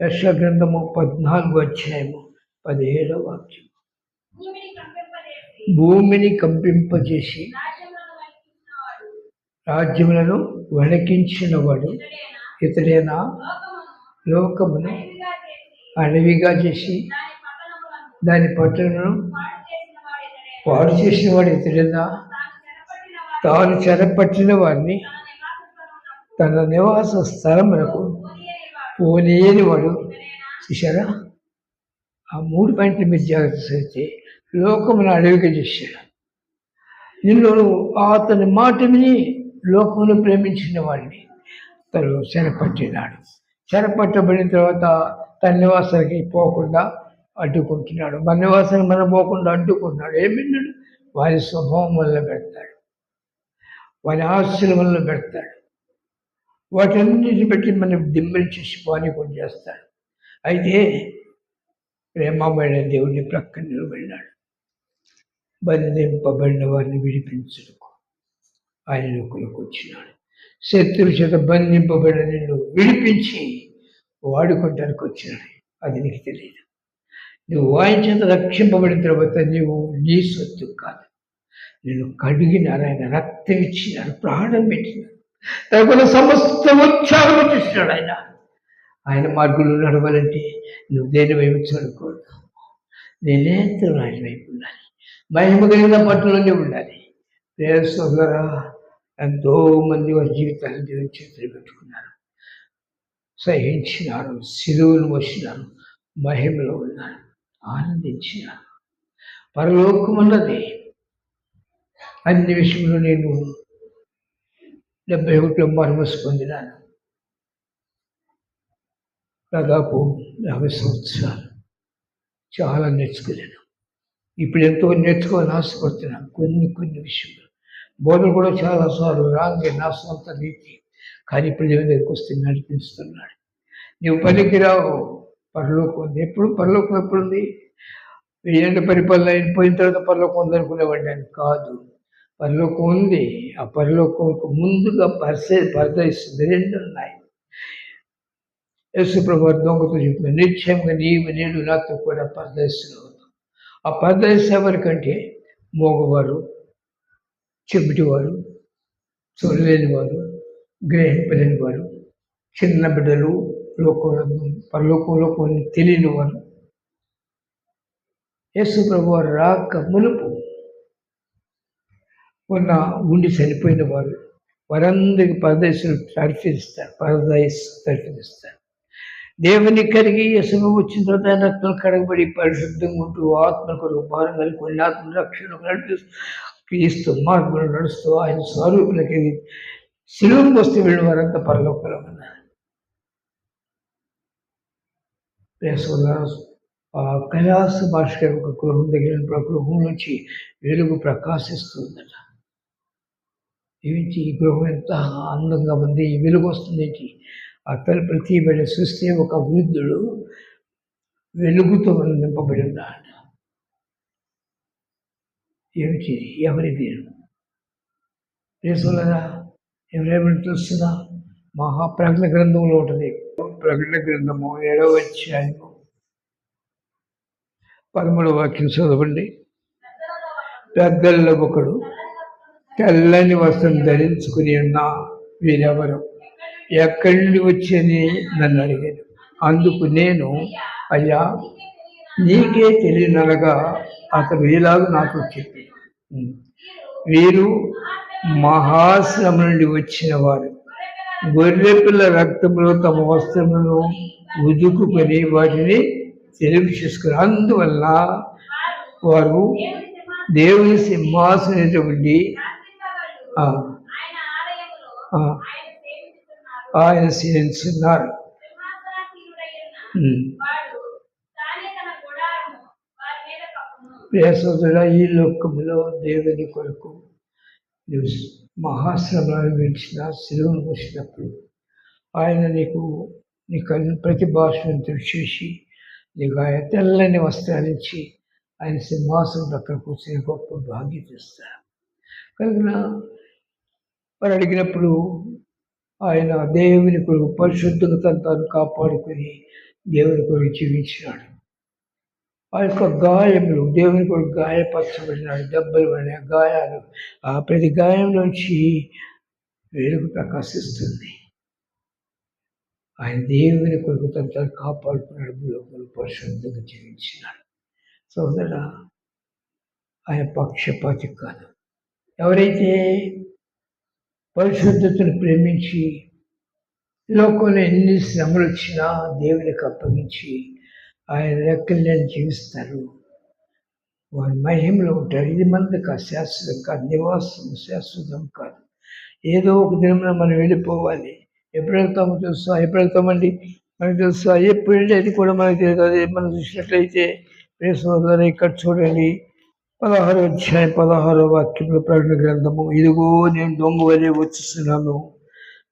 యెషయా గ్రంథము 14 అధ్యాయము 17 వాక్యం. భూమిని కంపింపజేసి రాజ్యములను వణికించినవాడు ఇతడేనా? లోకమును అడవిగా చేసి దాని పట్టణను పాడు చేసిన వాడు ఇతడేనా? తాను చెరపట్టిన వారిని తన నివాస స్థలములకు పోలేని వాడు. చూసారా? ఆ 3 పాయింట్లు మీరు జాగ్రత్త చేస్తే లోకమును అడవిగా చేశాడు. నిన్ను అతని మాట విని లోకమును ప్రేమించిన వాడిని తను చెరపట్టినాడు. చెరపట్టబడిన తర్వాత తన నివాసానికి పోకుండా అడ్డుకుంటున్నాడు. మన నివాసానికి మనం పోకుండా అడ్డుకుంటున్నాడు. ఏమిన్నాడు? వారి స్వభావం వల్ల పెడతాడు, వారి ఆస్తుల వల్ల పెడతాడు, వాటన్నిటిని బట్టి మనం దిమ్మరించేసి పానీకం చేస్తాడు. అయితే ప్రేమమైన దేవుడిని ప్రక్కన నిలబడినాడు. బంధింపబడిన వారిని విడిపించుటకు ఆయన లోకంలోకి వచ్చినాడు. శత్రువు చేత బంధింపబడిన నిన్ను విడిపించి వాడుకోవటానికి వచ్చినాడు. అది నీకు తెలియదు. నువ్వు ఆయన చేత రక్షింపబడిన తర్వాత నీవు నీ సొత్తు కాదు. నేను కడిగినారు, ఆయన రక్తం ఇచ్చినారు, ప్రాణం పెట్టినారు, తనకున్న సమస్త ఉత్సాహం చేసినాడు. ఆయన మార్గంలో నడవాలంటే నువ్వు దేని వైపు చూడకూడదు. నేనేంతరం ఆయన వైపు ఉండాలి. మహిమ కలిగిన పట్టులోనే ఉండాలి. ప్రేరసోదరా, ఎంతోమంది వారి జీవితాన్ని దేవుని చేతులు పెట్టుకున్నారు, సహించినారు, శిలువలు మోసినారు, మహిమలో ఉన్నారు, ఆనందించినారు. పరలోకం అన్నది అన్ని విషయంలో నేను 71లో మార్మస్ పొందినాను. దాదాపు 50 సంవత్సరాలు చాలా నేర్చుకోలేను. ఇప్పుడు ఎంతో నేర్చుకోవాలని ఆశపడుతున్నాను. కొన్ని విషయాలు బోధలు కూడా చాలాసార్లు రాంగే నా సొంత నీతి. కానీ ఇప్పుడు దేవుని దగ్గరికి వస్తే నడిపిస్తున్నాడు. నువ్వు పనికిరావు, పరలోకం ఉంది. ఎప్పుడు పరలోకం ఎప్పుడుంది? 1000 ఏళ్ళ పరిపాలన అయిపోయిన తర్వాత పరలోకం ఉందనుకునేవాడిని నేను. కాదు, పరలోకం ఉంది. ఆ పరలోకంకు ముందుగా పరదయిస్తుంది. 2 ఉన్నాయి. యేసు ప్రభువు దొంగతో చెప్తున్నాడు, నిశ్చయంగా నీవు నేను నాతో కూడా పరదయిస్తున్నావు. ఆ పరదయిస్ ఎవరికంటే మోగవారు, చెవిటివారు, చూడలేని వారు, గ్రహింపలేని వారు, చిన్న బిడ్డలు, పరలోకంలో కొన్ని తెలియని వారు. యేసు ప్రభువు రాక మునుపు ఉండి చనిపోయిన వారు, వారందరికీ పరదయస్సులు తర్పిస్తారు. దేవుని కరిగి యేసు వచ్చిన తర్వాత ఆయన రక్తం కడగబడి పరిశుద్ధంగా ఉంటూ ఆత్మ కొరకు భారం కలిగి కొన్ని ఆత్మ రక్షణ నడిపిస్తూ క్రీస్తు మార్గంలో నడుస్తూ ఆయన స్వరూపులకి శిలువకు వస్తే వెళ్ళిన వారంతా పరలోకంలో ఉన్నారు. కైలాస భాష ఒక గృహం దగ్గర గృహం నుంచి వెలుగు ప్రకాశిస్తుందట. ఏమిటి ఈ గృహం ఎంత అందంగా ఉంది, ఈ వెలుగు వస్తుంది ఏంటి? ఆ తలుపులు తీయబడి చూస్తే ఒక వృద్ధుడు వెలుగుతో నింపబడి ఉన్నాడు. ఏమిటి? ఎవరి పేరు? యేసులరా ఎవరేమని తెలుస్తుందా? మహాప్రకటన గ్రంథంలో ఉంటుంది. ప్రకటన గ్రంథము 7వ అధ్యాయము 13వ వాక్యం చదవండి. పెద్దల్లో ఒకడు తెల్లని వస్త్రం ధరించుకుని ఉన్న వీరెవరు, ఎక్కడి నుండి వచ్చని నన్ను అడిగాను. అందుకు నేను, అయ్యా నీకే తెలియననగా అతడు ఇలాగ నాకు చెప్పి, వీరు మహాశ్రమ నుండి వచ్చిన వారు, గొర్రెపిల్ల రక్తంలో తమ వస్త్రములను ఉదుకుకొని వాటిని తెలుగు చేసుకుని, అందువల్ల వారు దేవుని సింహాసనం ఉండి ఆయన సేవిస్తున్నారు. ప్రియసోదరుడా, ఈ లోకములో దేవుని కొరకు నువ్వు మహాశ్రమలను విడిచిన, శిలువను మోసినప్పుడు ఆయన నీకు ప్రతి భాషను తెలిసేసి నీకు ఆయన తెల్లని వస్త్రాలించి ఆయన సింహాసనం పక్కన కూర్చొని గొప్ప భాగ్యత ఇస్తారు. కనుక వారు అడిగినప్పుడు ఆయన దేవుని కొరకు పరిశుద్ధంగా తాను కాపాడుకొని దేవుని కొరకు జీవించినాడు. ఆ యొక్క గాయములు దేవుని కొరకు గాయపరచబడినాడు. దెబ్బలు పడిన గాయాలు, ఆ ప్రతి గాయం నుంచి వెలుగు ప్రకాశిస్తుంది. ఆయన దేవుని కొరకు తను కాపాడుకున్నాడు. భూలోకంలో పరిశుద్ధంగా జీవించినాడు. సోదర, ఆయన పక్షపాతి కాదు. ఎవరైతే పరిశుద్ధతను ప్రేమించి లోకంలో ఎన్ని శ్రమలు వచ్చినా దేవునికి అప్పగించి ఆయన లెక్కలేని జీవిస్తారు, వారి మహిమలో ఉంటారు. ఇది మనది కాదు, శాశ్వతం కాదు, నివాసం శాశ్వతం కాదు. ఏదో ఒక దినంలో మనం వెళ్ళిపోవాలి. ఎప్పుడు వెళ్తామో తెలుసా? ఎప్పుడు వెళ్తామండి మనకు తెలుసా? ఎప్పుడు వెళ్ళేది కూడా మనకు తెలియదు. అదే మనం చూసినట్లయితే సోదరు ఇక్కడ చూడండి, 16వ అధ్యాయం 16వ వాక్యంలో ప్రకటన గ్రంథము, ఇదిగో నేను దొంగ వలె వచ్చేస్తున్నాను,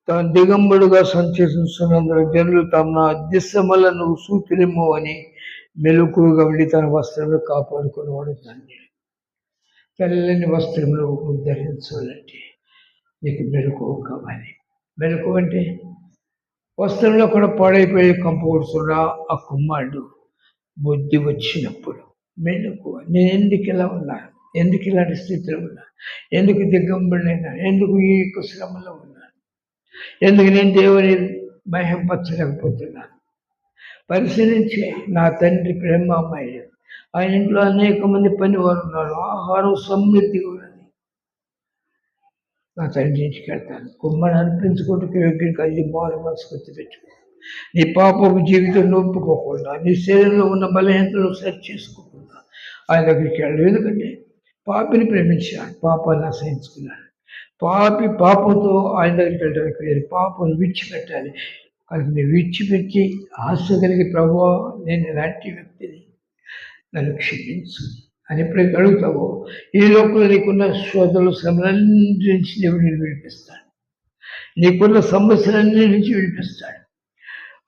తాను దిగంబడుగా సంచరిస్తున్నందున జనులు తమ దిశమలను సూతులేమో అని మెలకుగా ఉండి తన వస్త్రంలో కాపాడుకునేవాడు. దాన్ని తెల్లని వస్త్రంలో ధరించాలంటే నీకు మెలకు కావాలి. మెలకు అంటే వస్త్రంలో కూడా పాడైపోయి కంపకూడుతున్న ఆ కుమ్మాడు బుద్ధి వచ్చినప్పుడు మెలకు, నేను ఎందుకు ఇలా ఉన్నాను, ఎందుకు ఇలాంటి స్థితిలో ఉన్నాను, ఎందుకు దిగంబడినైనా, ఎందుకు ఈ యొక్క శ్రమలో ఉన్నాను, ఎందుకు నేను దేవుని మహింపరచలేకపోతున్నాను. పరిశీలించి నా తండ్రి ప్రేమమయ్య, ఆయన ఇంట్లో అనేక మంది పనివారు ఉన్నారు, ఆహారం సమృద్ధిగా ఉన్నది. నా తండ్రి ఇంటికి వెళ్తాను. కుమ్మని అనిపించుకుంటూ యోగ్యుడికి అది మారు మనసు గుర్తు పెట్టుకో. నీ పాపపు జీవితం నొప్పుకోకుండా, నీ శరీరంలో ఉన్న బలహీనతలు సరి చేసుకోకుండా ఆయన దగ్గరికి వెళ్ళు. ఎందుకంటే పాపిని ప్రేమించాడు, పాపాన్ని అసహించుకున్నాడు. పాపంతో ఆయన దగ్గరికి వెళ్ళడానికి లేదు, పాపం విడిచిపెట్టాలి. అది విడిచిపెట్టి ఆశ కలిగి, ప్రభువా నేను ఇలాంటి వ్యక్తిని, నన్ను క్షమించు అని ఎప్పుడైతే అడుగుతావో ఈ లోకంలో నీకున్న శోధనలు శ్రమలన్నింటి నుంచి దేవుడు నేను విడిపిస్తాడు. నీకున్న సమస్యలన్నింటి నుంచి విడిపిస్తాడు.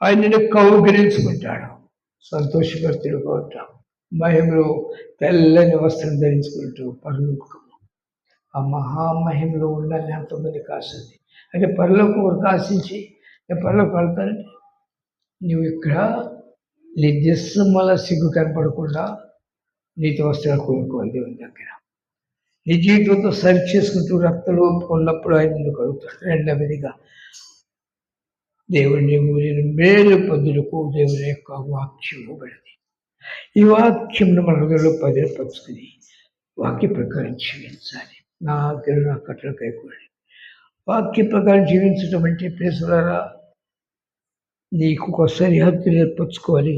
ఆయన నిన్ను కౌగిలించుకుంటాడు. సంతోషభర్తులుగా ఉంటాం. మహిమలో తెల్లని వస్త్రం ధరించుకుంటూ పరలోకము, ఆ మహామహిమలో ఉండాలని ఎంతోమందికి ఆశ ఉంది. అంటే పరలోకం వరకు ఆశించి నేను పరలోకం వెళ్తానంటే నువ్వు ఇక్కడ నీ దిశమల సిగ్గు కనపడకుండా నీతి వస్త్రాలు కొనుక్కోవాలి దేవుని దగ్గర. నీ జీవితంతో సరి చేసుకుంటూ రక్తలు ఒప్పుకున్నప్పుడు ఆయన నిన్ను కలుగుతాడు. రెండవదిగా దేవుని నేను మేలు పొందులకు దేవుని యొక్క వాక్యం ఇవ్వబడింది. ఈ వాక్యంను మన హృదయంలో పదిలపరుచుకుని వాక్య ప్రకారం జీవించాలి. నా ఆజ్ఞలు నా కట్టలు కైకూడాలి. వాక్య ప్రకారం జీవించడం అంటే ప్రేసులారా నీకు ఒక సరిహద్దు ఏర్పరచుకోవాలి.